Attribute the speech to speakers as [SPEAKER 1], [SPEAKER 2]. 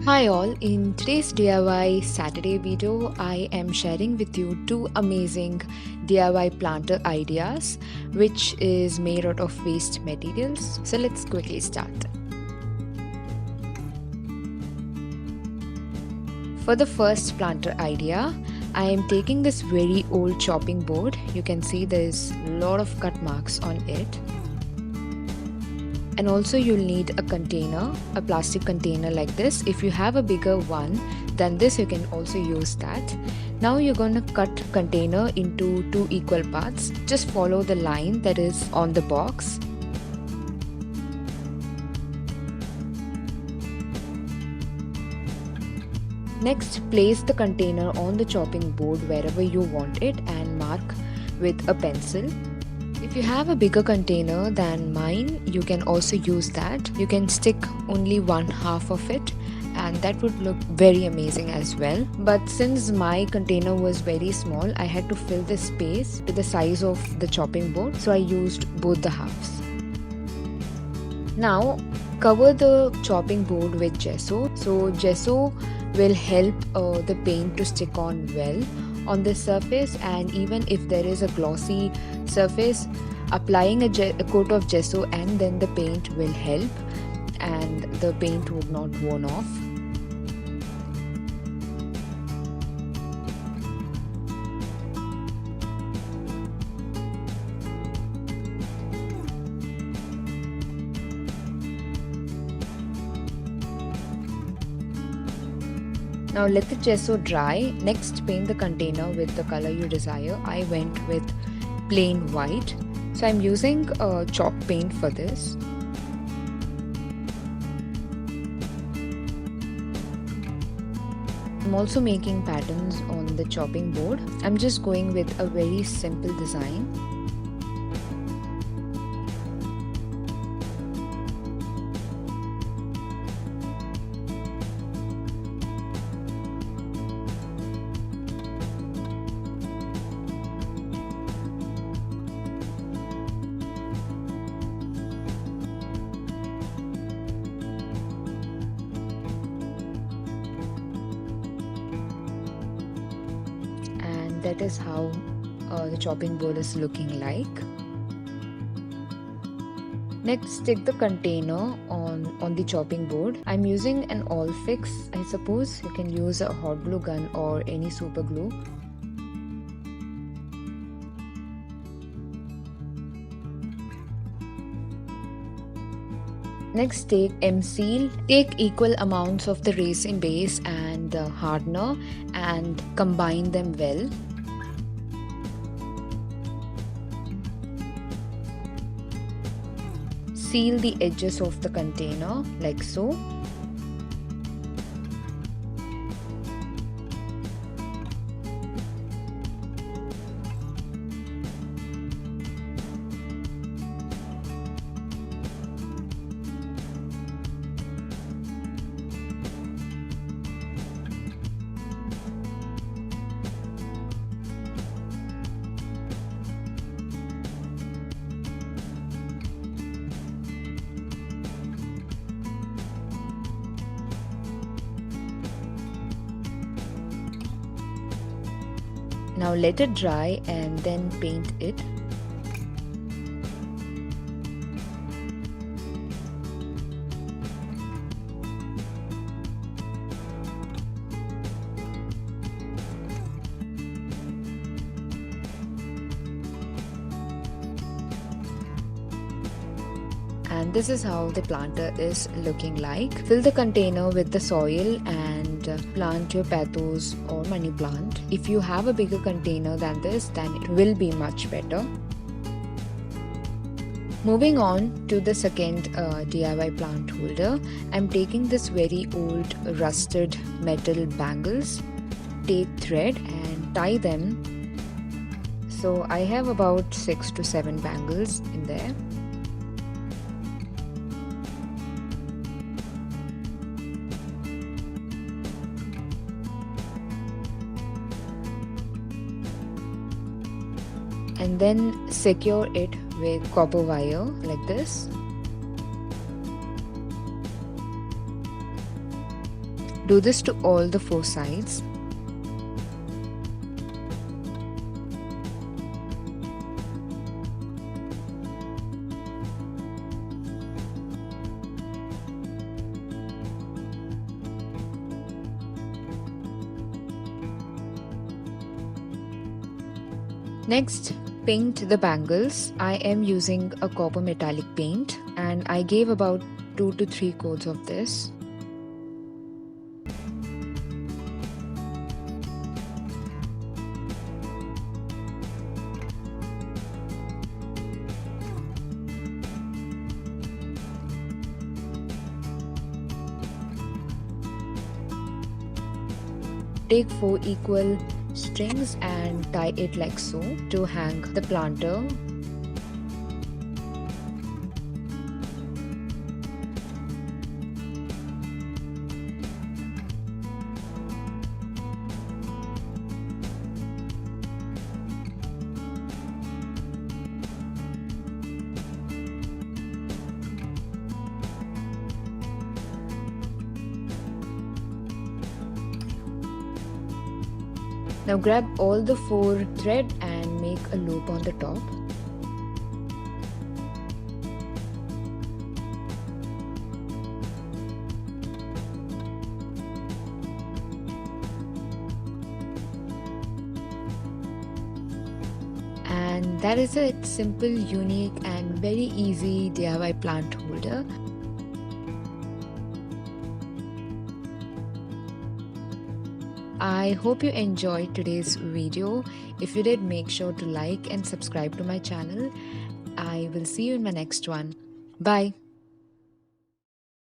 [SPEAKER 1] Hi all, in today's DIY Saturday video, I am sharing with you two amazing DIY planter ideas which is made out of waste materials. So let's quickly start. For the first planter idea, I am taking this very old chopping board. You can see there's a lot of cut marks on it. And also you'll need a container, a plastic container like this. If you have a bigger one than this, you can also use that. Now you're going to cut container into two equal parts. Just follow the line that is on the box. Next, place the container on the chopping board wherever you want it and mark with a pencil. If you have a bigger container than mine, you can also use that. You can stick only one half of it and that would look very amazing as well. But since my container was very small, I had to fill the space to the size of the chopping board, so I used both the halves. Now cover the chopping board with gesso. So gesso will help the paint to stick on well on the surface, and even if there is a glossy surface, applying a coat of gesso and then the paint will help and the paint would not worn off. Now let the gesso dry. Next, paint the container with the color you desire. I went with plain white. So I'm using chalk paint for this. I'm also making patterns on the chopping board. I'm just going with a very simple design. That is how the chopping board is looking like. Next, stick the container on the chopping board. I'm using an all fix. I suppose you can use a hot glue gun or any super glue. Next, take M-Seal. Take equal amounts of the resin base and the hardener and combine them well. Seal the edges of the container like so. Now let it dry and then paint it. And this is how the planter is looking like. Fill the container with the soil and plant your pothos or money plant. If you have a bigger container than this, then it will be much better. Moving on to the second DIY plant holder, I'm taking this very old rusted metal bangles. Take thread and tie them. So I have about 6 to 7 bangles in there. And then secure it with copper wire like this. Do this to all the 4 sides. Next, paint the bangles. I am using a copper metallic paint and I gave about 2 to 3 coats of this. Take 4 equal strings and tie it like so to hang the planter. Now grab all the 4 thread and make a loop on the top. And that is it. Simple, unique and very easy DIY plant holder. I hope you enjoyed today's video. If you did, make sure to like and subscribe to my channel. I will see you in my next one. Bye.